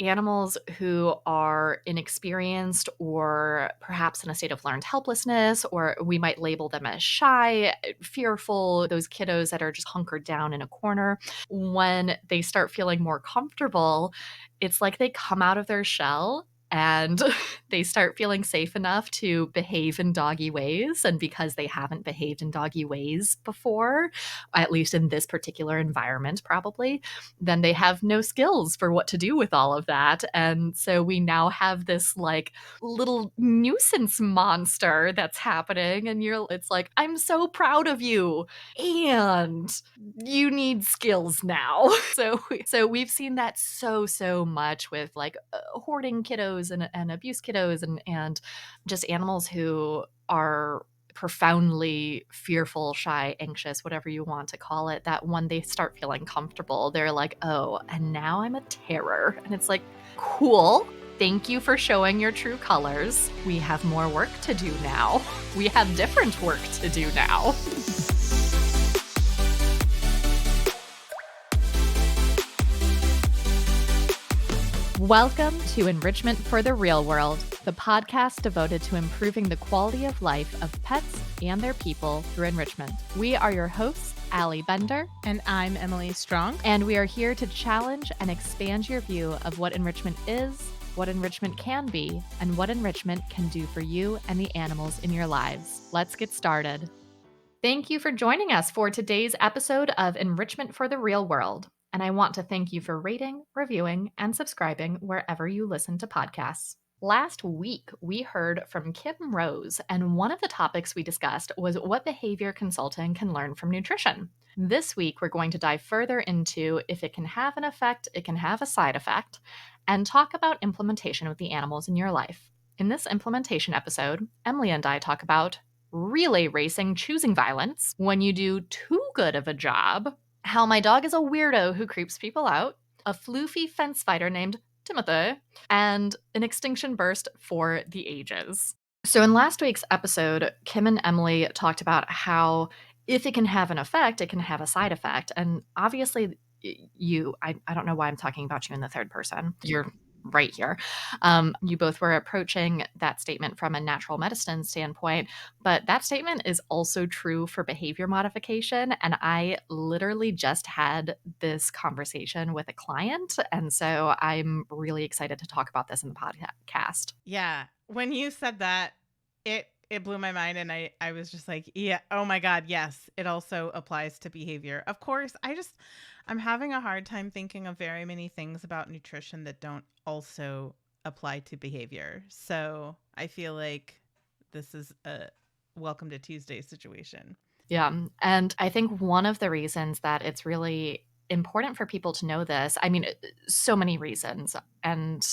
animals who are inexperienced or perhaps in a state of learned helplessness, or we might label them as shy, fearful, those kiddos that are just hunkered down in a corner. When they start feeling more comfortable, it's like they come out of their shell and they start feeling safe enough to behave in doggy ways. And because they haven't behaved in doggy ways before, at least in this particular environment, probably, then they have no skills for what to do with all of that. And so we now have this like little nuisance monster that's happening. And it's like, I'm so proud of you. And you need skills now. So we've seen that so much with like hoarding kiddos and abuse kiddos and just animals who are profoundly fearful, shy, anxious, whatever you want to call it, that when they start feeling comfortable, they're like, oh, and now I'm a terror. And it's like, cool. Thank you for showing your true colors. We have more work to do now. We have different work to do now. Welcome to Enrichment for the Real World, the podcast devoted to improving the quality of life of pets and their people through enrichment. We are your hosts, Allie Bender. And I'm Emily Strong. And we are here to challenge and expand your view of what enrichment is, what enrichment can be, and what enrichment can do for you and the animals in your lives. Let's get started. Thank you for joining us for today's episode of Enrichment for the Real World. And I want to thank you for rating, reviewing, and subscribing wherever you listen to podcasts. Last week, we heard from Kim Rose, and one of the topics we discussed was what behavior consulting can learn from nutrition. This week, we're going to dive further into if it can have an effect, it can have a side effect, and talk about implementation with the animals in your life. In this implementation episode, Emily and I talk about relay racing choosing violence, when you do too good of a job, how my dog is a weirdo who creeps people out, a floofy fence fighter named Timothée, and an extinction burst for the ages. So in last week's episode, Kim and Emily talked about how if it can have an effect, it can have a side effect. And obviously I don't know why I'm talking about you in the third person. You're right here. You both were approaching that statement from a natural medicine standpoint, but that statement is also true for behavior modification. And I literally just had this conversation with a client. And so I'm really excited to talk about this in the podcast. Yeah. When you said that, it blew my mind. And I was just like, yeah, oh my God, yes, it also applies to behavior. Of course, I'm having a hard time thinking of very many things about nutrition that don't also apply to behavior. So I feel like this is a welcome to Tuesday situation. Yeah. And I think one of the reasons that it's really important for people to know this, I mean, so many reasons, and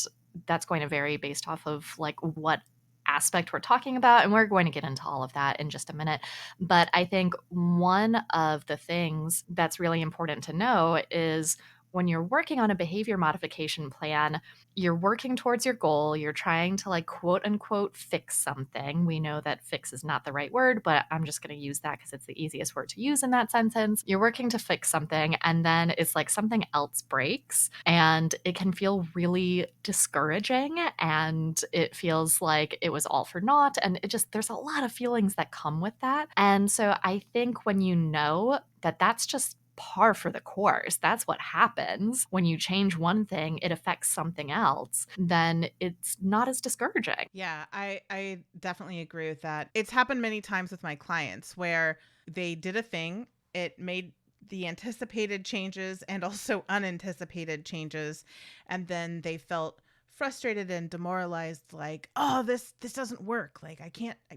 that's going to vary based off of like what aspect we're talking about. And we're going to get into all of that in just a minute. But I think one of the things that's really important to know is when you're working on a behavior modification plan, you're working towards your goal. You're trying to like quote unquote fix something. We know that fix is not the right word, but I'm just going to use that because it's the easiest word to use in that sentence. You're working to fix something, and then it's like something else breaks, and it can feel really discouraging, and it feels like it was all for naught. And there's a lot of feelings that come with that. And so I think when you know that that's just par for the course, that's what happens when you change one thing, it affects something else, then it's not as discouraging. Yeah, I definitely agree with that. It's happened many times with my clients where they did a thing, it made the anticipated changes and also unanticipated changes, and then they felt frustrated and demoralized, like, oh, this doesn't work, like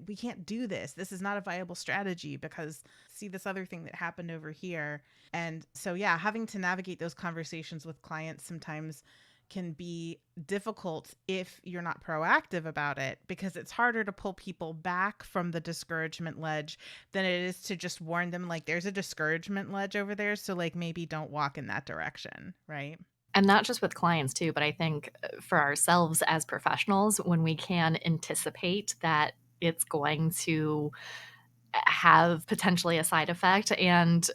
we can't do this, this is not a viable strategy because see this other thing that happened over here. And so yeah, having to navigate those conversations with clients sometimes can be difficult if you're not proactive about it, because it's harder to pull people back from the discouragement ledge than it is to just warn them, like, there's a discouragement ledge over there, so like maybe don't walk in that direction, right? And not just with clients too, but I think for ourselves as professionals, when we can anticipate that it's going to have potentially a side effect, and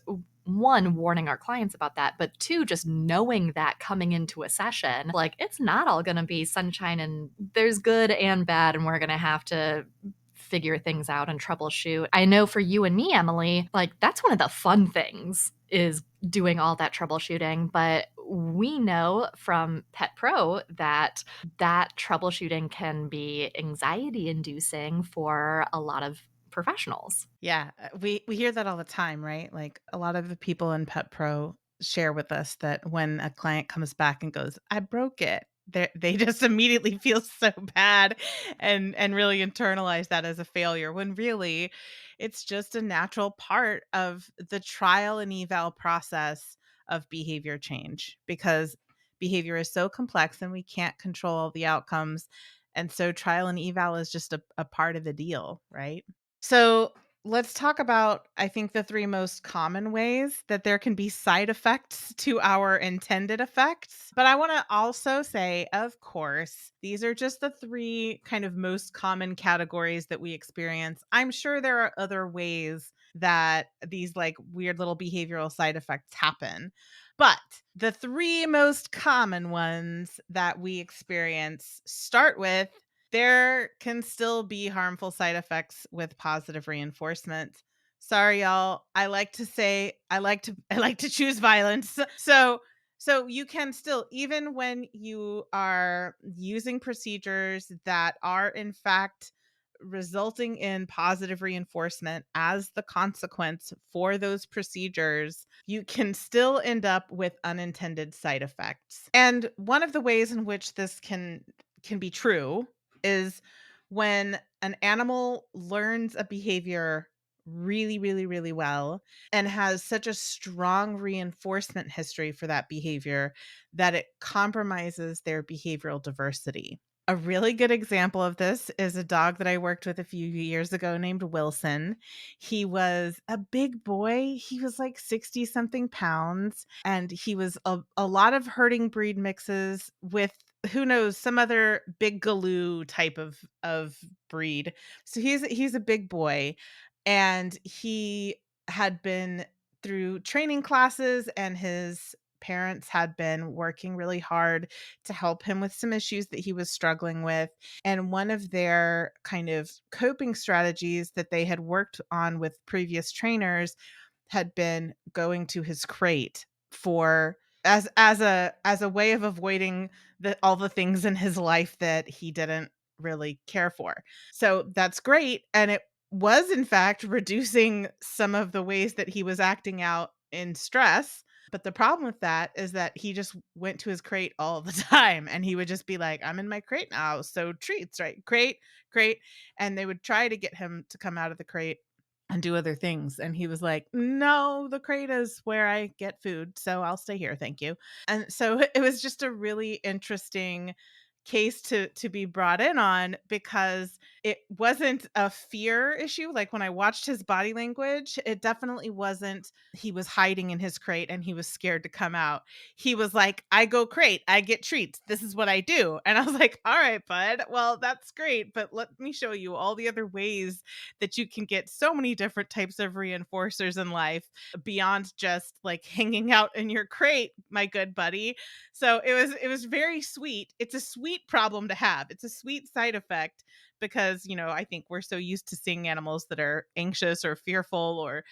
one, warning our clients about that, but two, just knowing that coming into a session, like, it's not all gonna be sunshine and there's good and bad, and we're gonna have to figure things out and troubleshoot. I know for you and me, Emily, like, that's one of the fun things is doing all that troubleshooting, but we know from Pet Pro that that troubleshooting can be anxiety inducing for a lot of professionals. Yeah, we hear that all the time, right? Like a lot of the people in Pet Pro share with us that when a client comes back and goes, "I broke it," they just immediately feel so bad and really internalize that as a failure when really it's just a natural part of the trial and eval process of behavior change because behavior is so complex and we can't control all the outcomes. And so trial and eval is just a part of the deal, right? So let's talk about, I think, the three most common ways that there can be side effects to our intended effects. But I want to also say, of course, these are just the three kind of most common categories that we experience. I'm sure there are other ways that these like weird little behavioral side effects happen. But the three most common ones that we experience start with there can still be harmful side effects with positive reinforcement. Sorry y'all. I like to choose violence. So you can still even when you are using procedures that are in fact resulting in positive reinforcement as the consequence for those procedures, you can still end up with unintended side effects. And one of the ways in which this can be true is when an animal learns a behavior really, really, really well and has such a strong reinforcement history for that behavior that it compromises their behavioral diversity. A really good example of this is a dog that I worked with a few years ago named Wilson. He was a big boy. He was like 60 something pounds, and he was a lot of herding breed mixes with who knows some other big galoo type of breed. So he's a big boy, and he had been through training classes, and his parents had been working really hard to help him with some issues that he was struggling with. And one of their kind of coping strategies that they had worked on with previous trainers had been going to his crate for as a way of avoiding all the things in his life that he didn't really care for. So that's great, and it was in fact reducing some of the ways that he was acting out in stress. But the problem with that is that he just went to his crate all the time, and he would just be like, "I'm in my crate now, so treats, right? Crate, crate." And they would try to get him to come out of the crate and do other things. And he was like, "No, the crate is where I get food, so I'll stay here, thank you." And so it was just a really interesting case to be brought in on because it wasn't a fear issue. Like when I watched his body language, it definitely wasn't he was hiding in his crate and he was scared to come out. He was like, "I go crate, I get treats. This is what I do." And I was like, "All right, bud. Well, that's great, but let me show you all the other ways that you can get so many different types of reinforcers in life beyond just like hanging out in your crate, my good buddy." So it was very sweet. It's a sweet problem to have. It's a sweet side effect because, I think we're so used to seeing animals that are anxious or fearful or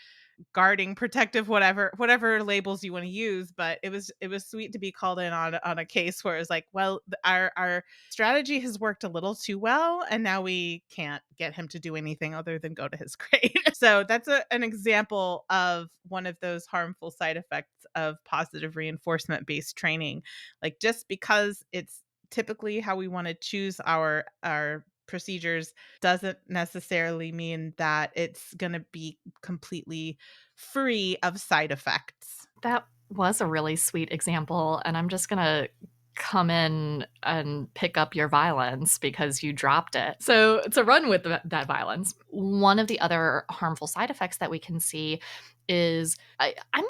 guarding, protective, whatever labels you want to use. But it was sweet to be called in on a case where it's like, well, our strategy has worked a little too well, and now we can't get him to do anything other than go to his grade. So that's an example of one of those harmful side effects of positive reinforcement based training. Like just because it's typically how we want to choose our procedures doesn't necessarily mean that it's going to be completely free of side effects. That was a really sweet example, and I'm just gonna come in and pick up your violence because you dropped it. So, to run with that violence, one of the other harmful side effects that we can see is I'm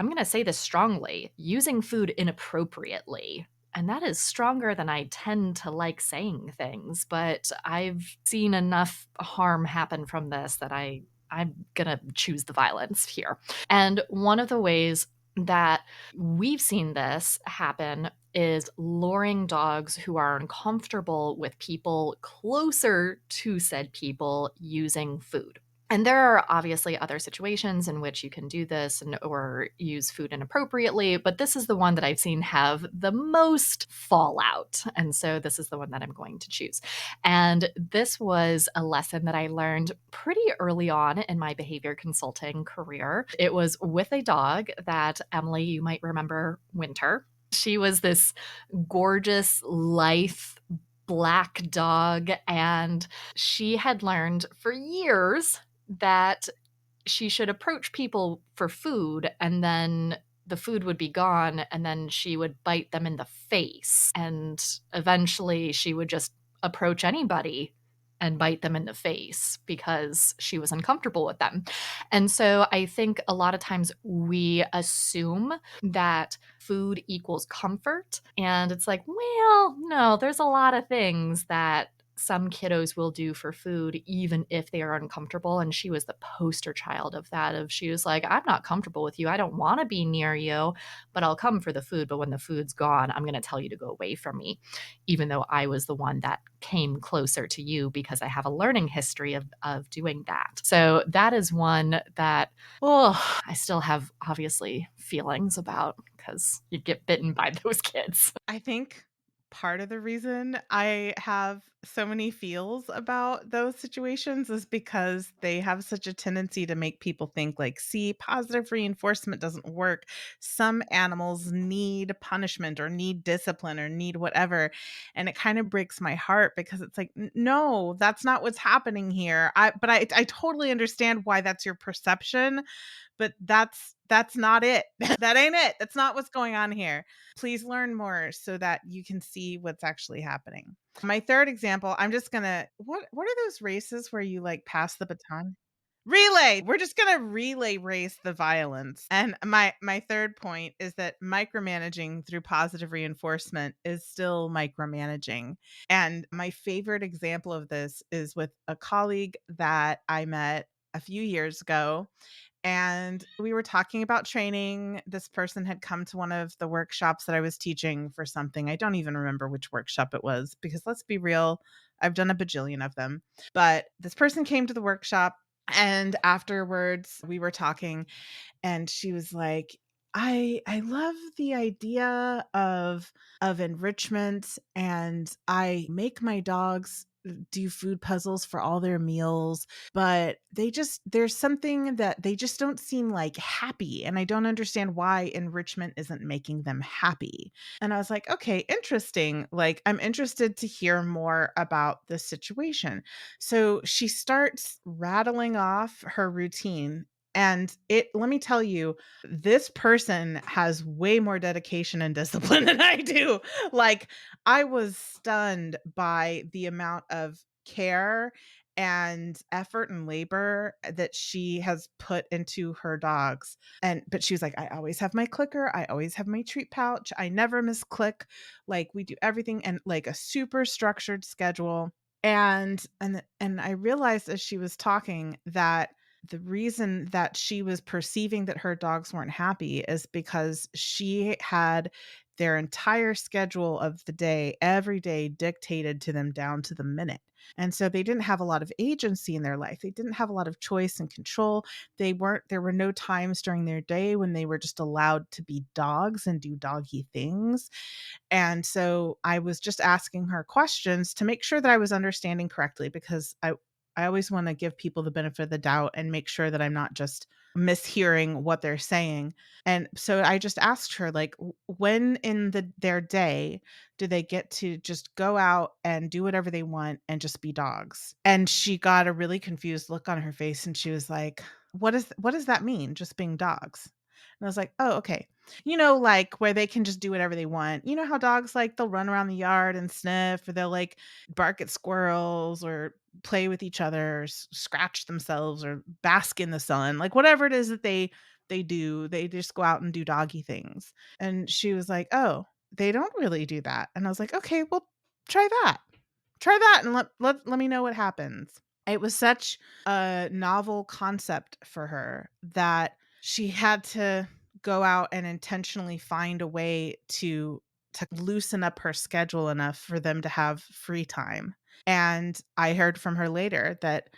gonna say this strongly, using food inappropriately. And that is stronger than I tend to like saying things, but I've seen enough harm happen from this that I I'm gonna choose the violence here. And one of the ways that we've seen this happen is luring dogs who are uncomfortable with people closer to said people using food. And there are obviously other situations in which you can do this and or use food inappropriately, but this is the one that I've seen have the most fallout. And so this is the one that I'm going to choose. And this was a lesson that I learned pretty early on in my behavior consulting career. It was with a dog that Emily, you might remember Winter. She was this gorgeous, lithe, black dog, and she had learned for years that she should approach people for food and then the food would be gone and then she would bite them in the face. And eventually she would just approach anybody and bite them in the face because she was uncomfortable with them. And so I think a lot of times we assume that food equals comfort. And it's like, well, no, there's a lot of things that some kiddos will do for food even if they are uncomfortable, and she was the poster child of that. Of she was like, I'm not comfortable with you, I don't want to be near you, but I'll come for the food, but when the food's gone I'm going to tell you to go away from me, even though I was the one that came closer to you because I have a learning history of doing that. So that is one that, oh, I still have obviously feelings about because you get bitten by those kids. I think part of the reason I have so many feels about those situations is because they have such a tendency to make people think like, see, positive reinforcement doesn't work. Some animals need punishment or need discipline or need whatever. And it kind of breaks my heart because it's like, No, that's not what's happening here. I totally understand why that's your perception, but that's not it. That ain't it. That's not what's going on here. Please learn more so that you can see what's actually happening. My third example, I'm just gonna what are those races where you like pass the baton? Relay. We're just gonna relay race the violence. And my third point is that micromanaging through positive reinforcement is still micromanaging. And my favorite example of this is with a colleague that I met a few years ago, and we were talking about training. This person had come to one of the workshops that I was teaching for something. I don't even remember which workshop it was because let's be real, I've done a bajillion of them. But this person came to the workshop, and afterwards we were talking, and she was like, I love the idea of enrichment, and I make my dogs do food puzzles for all their meals, but there's something that they just don't seem like happy, and I don't understand why enrichment isn't making them happy. And I was like, okay, interesting. Like, I'm interested to hear more about this situation. So she starts rattling off her routine. And let me tell you, this person has way more dedication and discipline than I do. Like, I was stunned by the amount of care and effort and labor that she has put into her dogs. But she was like, I always have my clicker, I always have my treat pouch, I never miss click. Like, we do everything and like a super structured schedule. And I realized as she was talking that the reason that she was perceiving that her dogs weren't happy is because she had their entire schedule of the day, every day dictated to them down to the minute. And so they didn't have a lot of agency in their life. They didn't have a lot of choice and control. There were no times during their day when they were just allowed to be dogs and do doggy things. And so I was just asking her questions to make sure that I was understanding correctly, because I always want to give people the benefit of the doubt and make sure that I'm not just mishearing what they're saying. And so I just asked her, like, when in their day do they get to just go out and do whatever they want and just be dogs? And she got a really confused look on her face, and she was like, what does that mean, just being dogs? And I was like, oh, okay. Like where they can just do whatever they want. You know how dogs, like, they'll run around the yard and sniff, or they'll like bark at squirrels, or play with each other, or scratch themselves, or bask in the sun, like whatever it is that they do, they just go out and do doggy things. And she was like, oh, they don't really do that. And I was like, okay, well, try that. Try that and let me know what happens. It was such a novel concept for her that she had to go out and intentionally find a way to loosen up her schedule enough for them to have free time. And I heard from her later that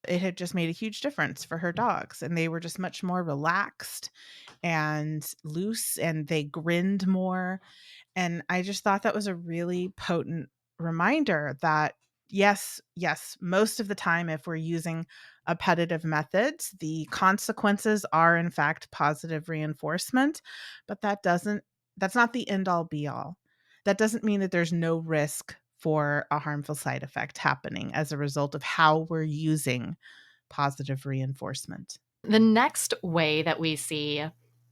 it had just made a huge difference for her dogs, and they were just much more relaxed and loose, and they grinned more. And I just thought that was a really potent reminder that yes, most of the time, if we're using appetitive methods, the consequences are in fact positive reinforcement, but that's not the end all be all. That doesn't mean that there's no risk for a harmful side effect happening as a result of how we're using positive reinforcement. The next way that we see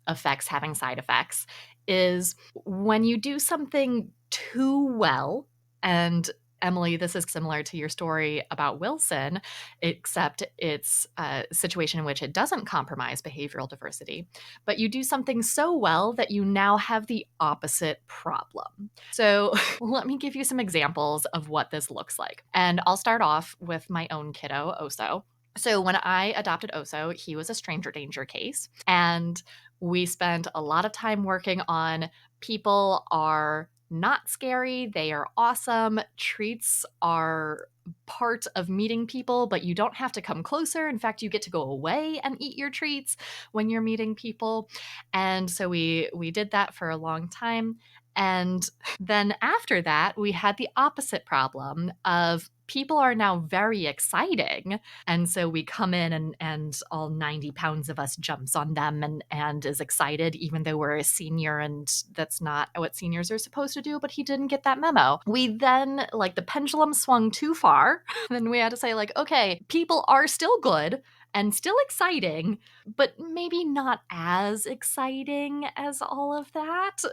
effects having side effects is when you do something too well. And Emily, this is similar to your story about Wilson, except it's a situation in which it doesn't compromise behavioral diversity. But you do something so well that you now have the opposite problem. So let me give you some examples of what this looks like. And I'll start off with my own kiddo, Oso. So when I adopted Oso, he was a stranger danger case. And we spent a lot of time working on people are not scary, they are awesome. Treats are part of meeting people, but you don't have to come closer. In fact, you get to go away and eat your treats when you're meeting people. And so we did that for a long time. And then after that, we had the opposite problem of people are now very exciting, and so we come in and all 90 pounds of us jumps on them and is excited, even though we're a senior and that's not what seniors are supposed to do. But he didn't get that memo. We then, like, the pendulum swung too far. Then we had to say, like, okay, people are still good and still exciting, but maybe not as exciting as all of that.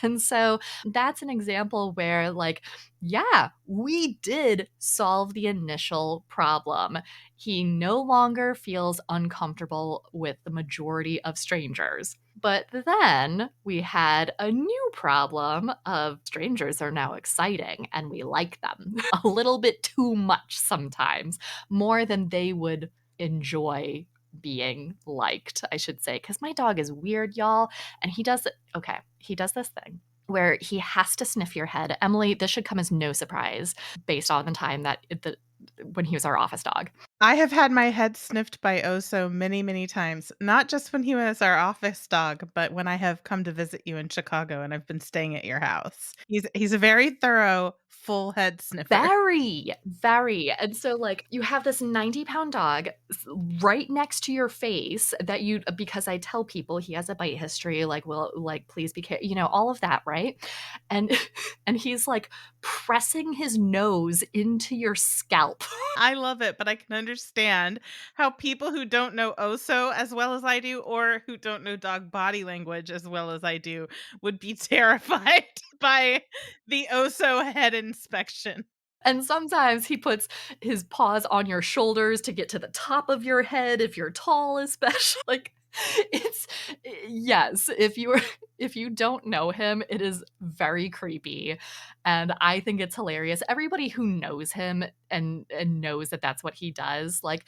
And so that's an example where, like, yeah, we did solve the initial problem. He no longer feels uncomfortable with the majority of strangers. But then we had a new problem of strangers are now exciting and we like them a little bit too much sometimes, more than they would enjoy being liked, I should say. Because my dog is weird, y'all. And he does, okay, he does this thing where he has to sniff your head. Emily, this should come as no surprise based on the time that when he was our office dog. I have had my head sniffed by Oso many, many times, not just when he was our office dog, but when I have come to visit you in Chicago and I've been staying at your house. He's a very thorough full head sniffer. Very, very. And so, like, you have this 90-pound dog right next to your face that you, because I tell people he has a bite history, like, well, like, please be careful, all of that, right? And and he's like pressing his nose into your scalp. I love it, but I can understand how people who don't know Oso as well as I do, or who don't know dog body language as well as I do, would be terrified by the Oso head inspection. And sometimes he puts his paws on your shoulders to get to the top of your head if you're tall, especially. Like, it's yes, if you don't know him, it is very creepy, and I think it's hilarious. Everybody who knows him and knows that that's what he does, like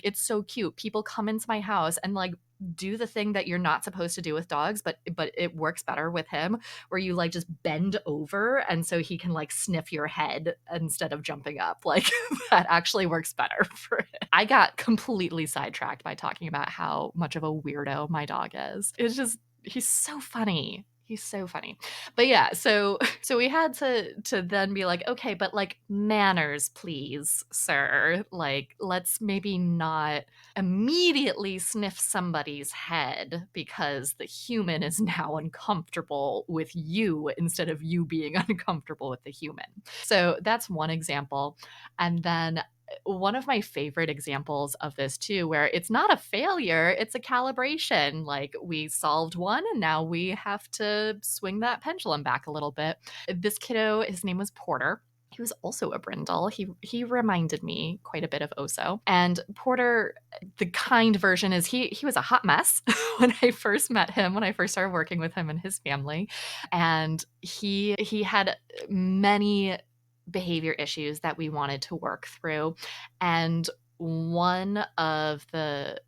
it's so cute. People come into my house and, like, do the thing that you're not supposed to do with dogs, but it works better with him, where you, like, just bend over and so he can, like, sniff your head instead of jumping up. Like, that actually works better for it. I got completely sidetracked by talking about how much of a weirdo my dog is. It's just he's so funny. He's so funny. But yeah, so we had to then be like, okay, but, like, manners, please, sir. Like, let's maybe not immediately sniff somebody's head because the human is now uncomfortable with you instead of you being uncomfortable with the human. So that's one example. And then one of my favorite examples of this too, where it's not a failure, it's a calibration. Like, we solved one and now we have to swing that pendulum back a little bit. This kiddo, his name was Porter. He was also a brindle. He reminded me quite a bit of Oso. And Porter, the kind version, is he was a hot mess when I first met him, when I first started working with him and his family. And he had many behavior issues that we wanted to work through. And one of the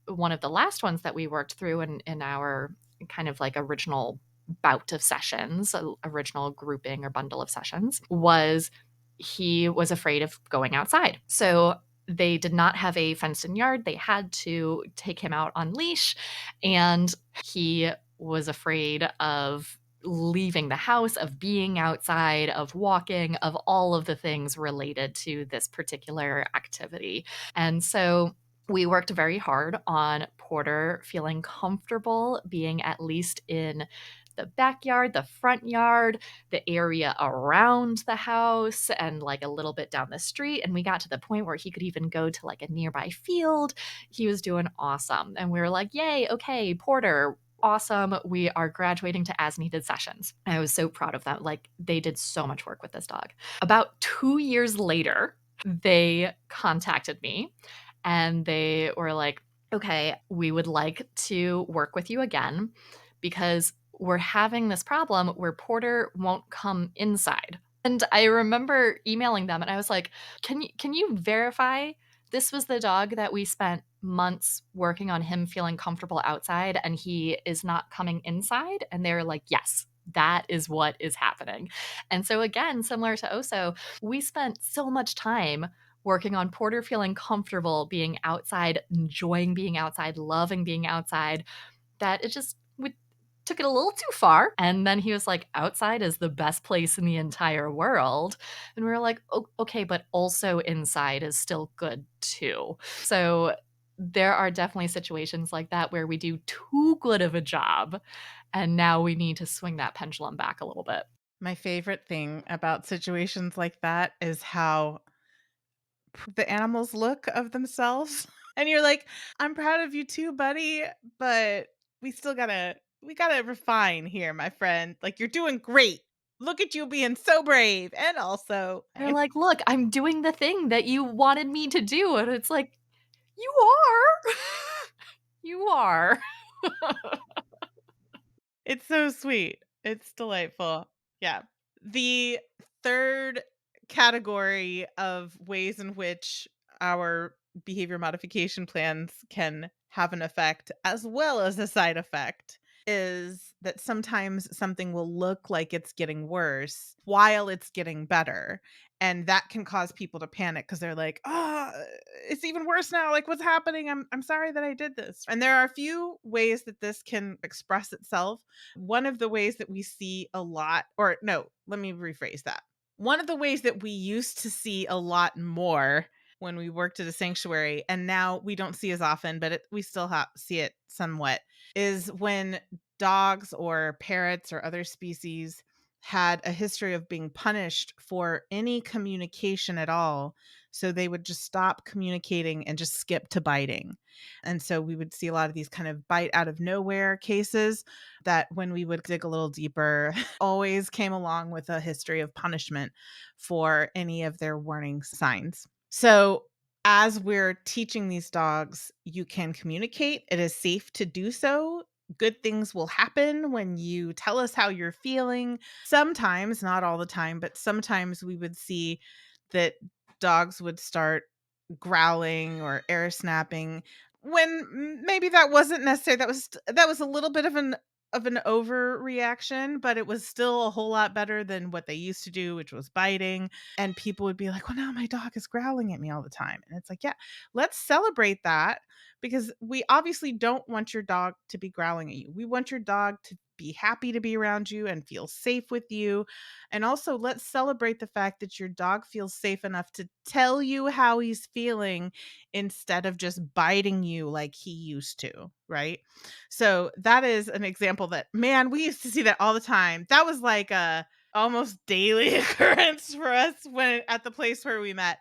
last ones that we worked through in our kind of like original bout of sessions, original grouping or bundle of sessions, was he was afraid of going outside. So they did not have a fenced in yard. They had to take him out on leash, and he was afraid of leaving the house, of being outside, of walking, of all of the things related to this particular activity. And so we worked very hard on Porter feeling comfortable being at least in the backyard, the front yard, the area around the house, and like a little bit down the street. And we got to the point where he could even go to like a nearby field. He was doing awesome. And we were like, yay, okay, Porter, awesome. We are graduating to as needed sessions. I was so proud of them. Like, they did so much work with this dog. About 2 years later, they contacted me and they were like, okay, we would like to work with you again because we're having this problem where Porter won't come inside. And I remember emailing them and I was like, can you verify this was the dog that we spent months working on him feeling comfortable outside and he is not coming inside? And they're like, yes, that is what is happening. And so again, similar to Oso, we spent so much time working on Porter feeling comfortable being outside, enjoying being outside, loving being outside, that it just we took it a little too far. And then he was like, outside is the best place in the entire world. And we were like, okay, but also inside is still good too. So there are definitely situations like that where we do too good of a job. And now we need to swing that pendulum back a little bit. My favorite thing about situations like that is how the animals look of themselves. And you're like, I'm proud of you too, buddy, but we gotta refine here, my friend. Like, you're doing great. Look at you being so brave. And also, They're like, look, I'm doing the thing that you wanted me to do. And it's like, you are. You are. it's so sweet. It's delightful. Yeah. The third category of ways in which our behavior modification plans can have an effect as well as a side effect is that sometimes something will look like it's getting worse while it's getting better. And that can cause people to panic because they're like, oh, it's even worse now. Like, what's happening? I'm sorry that I did this. And there are a few ways that this can express itself. One of the ways that we see a lot, or no, let me rephrase that. One of the ways that we used to see a lot more when we worked at a sanctuary, and now we don't see as often, but we still see it somewhat, is when dogs or parrots or other species had a history of being punished for any communication at all. So they would just stop communicating and just skip to biting. And so we would see a lot of these kind of bite out of nowhere cases that, when we would dig a little deeper, always came along with a history of punishment for any of their warning signs. So, as we're teaching these dogs, you can communicate. It is safe to do so. Good things will happen when you tell us how you're feeling. Sometimes, not all the time, but sometimes we would see that dogs would start growling or air snapping when maybe that wasn't necessary. That was a little bit of an overreaction, but it was still a whole lot better than what they used to do, which was biting. And people would be like, well, now my dog is growling at me all the time. And it's like, yeah, let's celebrate that, because we obviously don't want your dog to be growling at you. We want your dog to be happy to be around you and feel safe with you. And also, let's celebrate the fact that your dog feels safe enough to tell you how he's feeling instead of just biting you like he used to, right? So that is an example that, man, we used to see that all the time. That was like a almost daily occurrence for us when at the place where we met.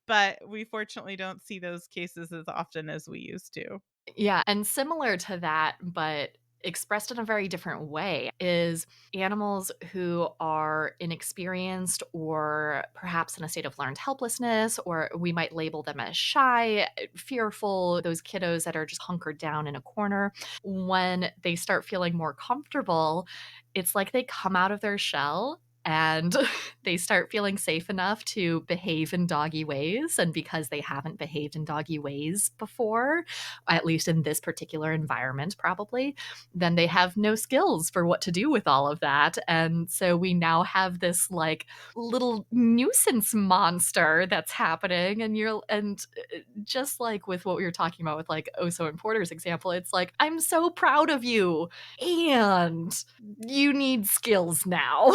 But we fortunately don't see those cases as often as we used to. Yeah, and similar to that, but expressed in a very different way, is animals who are inexperienced or perhaps in a state of learned helplessness, or we might label them as shy, fearful, those kiddos that are just hunkered down in a corner. When they start feeling more comfortable, it's like they come out of their shell and they start feeling safe enough to behave in doggy ways. And because they haven't behaved in doggy ways before, at least in this particular environment, probably, then they have no skills for what to do with all of that. And so we now have this like little nuisance monster that's happening. And just like with what we were talking about with like Oso and Porter's example, it's like, I'm so proud of you. And you need skills now.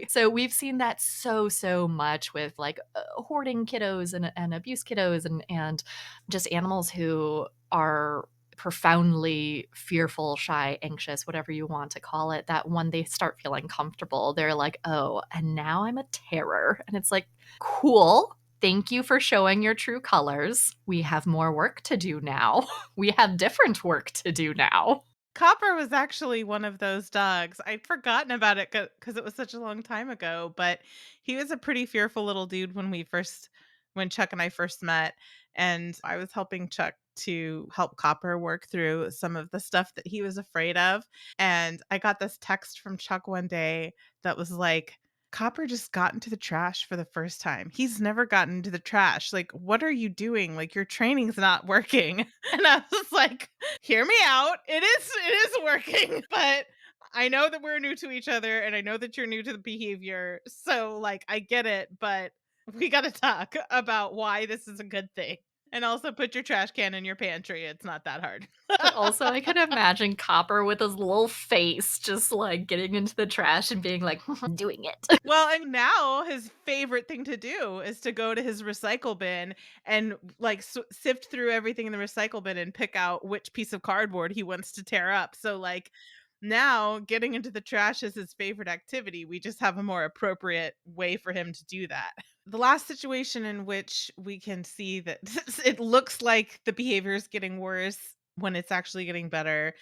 So we've seen that so much with like hoarding kiddos and abuse kiddos and just animals who are profoundly fearful, shy, anxious, whatever you want to call it, that when they start feeling comfortable, they're like, oh, and now I'm a terror. And it's like, cool. Thank you for showing your true colors. We have more work to do now. We have different work to do now. Copper was actually one of those dogs. I'd forgotten about it because it was such a long time ago, but he was a pretty fearful little dude when Chuck and I first met, and I was helping Chuck to help Copper work through some of the stuff that he was afraid of, and I got this text from Chuck one day that was like, Copper just got into the trash for the first time. He's never gotten into the trash. Like, what are you doing? Like, your training's not working. And I was like, hear me out. It is working, but I know that we're new to each other and I know that you're new to the behavior. So like I get it, but we got to talk about why this is a good thing. And also put your trash can in your pantry. It's not that hard. But also, I could imagine Copper with his little face just like getting into the trash and being like, doing it. Well, and now his favorite thing to do is to go to his recycle bin and like sift through everything in the recycle bin and pick out which piece of cardboard he wants to tear up. So like now getting into the trash is his favorite activity. We just have a more appropriate way for him to do that. The last situation in which we can see that it looks like the behavior is getting worse when it's actually getting better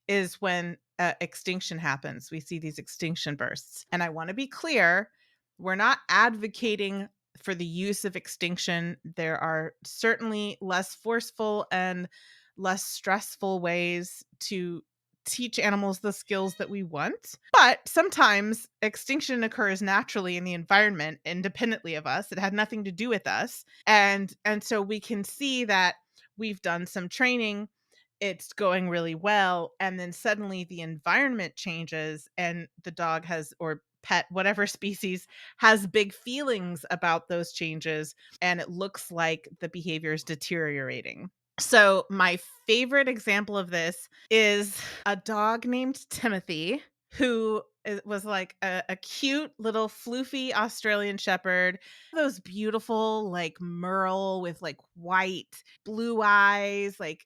is when extinction happens. We see these extinction bursts. And I want to be clear, we're not advocating for the use of extinction. There are certainly less forceful and less stressful ways to teach animals the skills that we want. But sometimes extinction occurs naturally in the environment independently of us. It had nothing to do with us. And so we can see that we've done some training, it's going really well, and then suddenly the environment changes and the dog has, or pet, whatever species, has big feelings about those changes, and it looks like the behavior is deteriorating. So my favorite example of this is a dog named Timothée, who was like a cute little floofy Australian shepherd, those beautiful like merle with like white blue eyes, like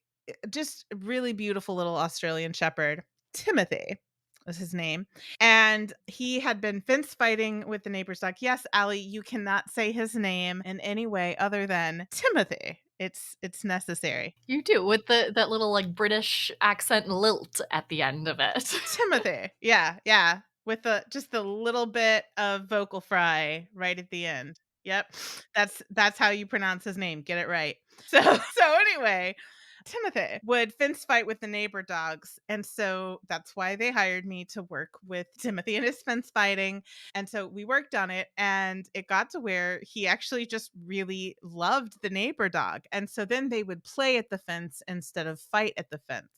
just really beautiful little Australian shepherd. Timothée was his name. And he had been fence fighting with the neighbor's dog. Yes, Allie, you cannot say his name in any way other than Timothy. It's necessary. You do, with that little like British accent lilt at the end of it. Timothy. Yeah, yeah. With the just the little bit of vocal fry right at the end. Yep. That's how you pronounce his name. Get it right. So anyway, Timothée would fence fight with the neighbor dogs. And so that's why they hired me to work with Timothy and his fence fighting. And so we worked on it and it got to where he actually just really loved the neighbor dog. And so then they would play at the fence instead of fight at the fence.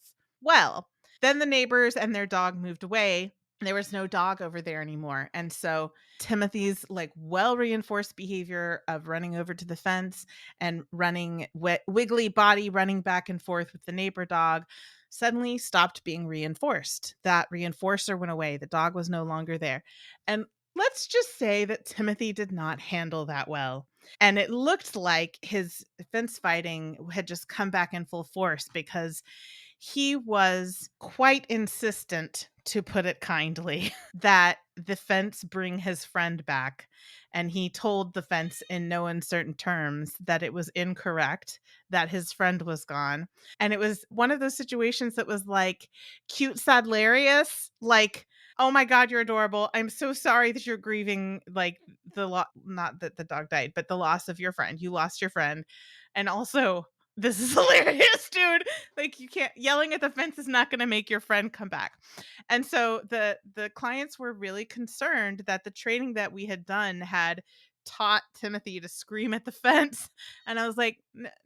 Well, then the neighbors and their dog moved away. There was no dog over there anymore. And so Timothy's like well reinforced behavior of running over to the fence and running wiggly body running back and forth with the neighbor dog suddenly stopped being reinforced. That reinforcer went away. The dog was no longer there. And let's just say that Timothy did not handle that well. And it looked like his fence fighting had just come back in full force because he was quite insistent, to put it kindly, that the fence bring his friend back. And he told the fence in no uncertain terms that it was incorrect, that his friend was gone. And it was one of those situations that was like cute, sad, hilarious. Like, oh my God, you're adorable. I'm so sorry that you're grieving, like not that the dog died, but the loss of your friend. You lost your friend. And also, this is hilarious, dude. Like, you can't, yelling at the fence is not going to make your friend come back. And so the clients were really concerned that the training that we had done had taught Timothy to scream at the fence. And I was like,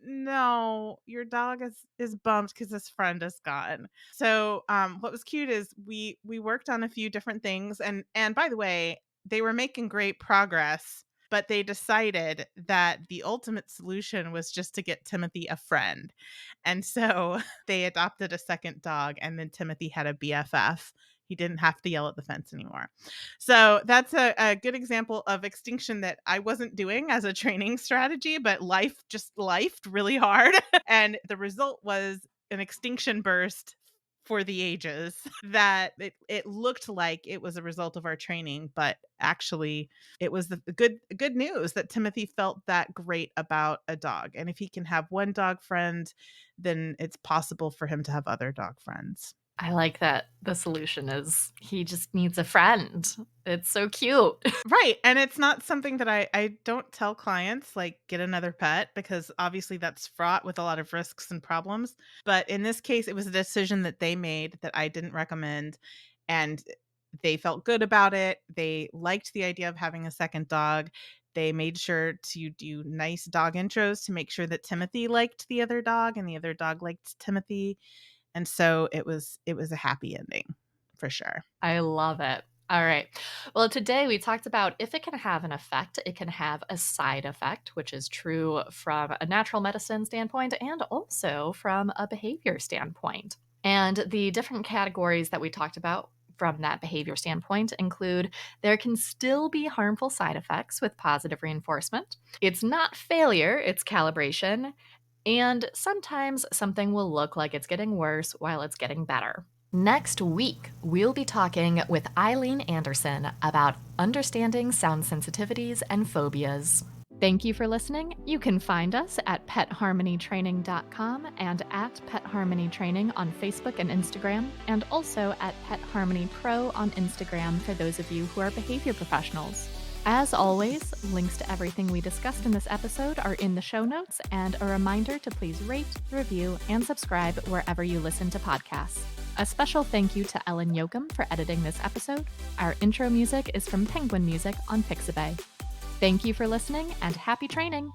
No, your dog is bummed because his friend is gone." So what was cute is we worked on a few different things, and by the way, they were making great progress, but they decided that the ultimate solution was just to get Timothy a friend. And so they adopted a second dog, and then Timothy had a BFF. He didn't have to yell at the fence anymore. So that's a good example of extinction that I wasn't doing as a training strategy, but life just lifed really hard. And the result was an extinction burst for the ages that it looked like it was a result of our training, but actually it was the good news that Timothy felt that great about a dog. And if he can have one dog friend, then it's possible for him to have other dog friends. I like that the solution is he just needs a friend. It's so cute. Right. And it's not something that I don't tell clients, like, get another pet, because obviously that's fraught with a lot of risks and problems. But in this case, it was a decision that they made that I didn't recommend. And they felt good about it. They liked the idea of having a second dog. They made sure to do nice dog intros to make sure that Timothy liked the other dog and the other dog liked Timothy. And so it was a happy ending for sure. I love it. All right. Well, today we talked about if it can have an effect, it can have a side effect, which is true from a natural medicine standpoint and also from a behavior standpoint. And the different categories that we talked about from that behavior standpoint include there can still be harmful side effects with positive reinforcement. It's not failure, it's calibration. And sometimes something will look like it's getting worse while it's getting better. Next week, we'll be talking with Eileen Anderson about understanding sound sensitivities and phobias. Thank you for listening. You can find us at petharmonytraining.com and at Pet Harmony Training on Facebook and Instagram, and also at Pet Harmony Pro on Instagram for those of you who are behavior professionals. As always, links to everything we discussed in this episode are in the show notes, and a reminder to please rate, review, and subscribe wherever you listen to podcasts. A special thank you to Ellen Yoakum for editing this episode. Our intro music is from Penguin Music on Pixabay. Thank you for listening, and happy training!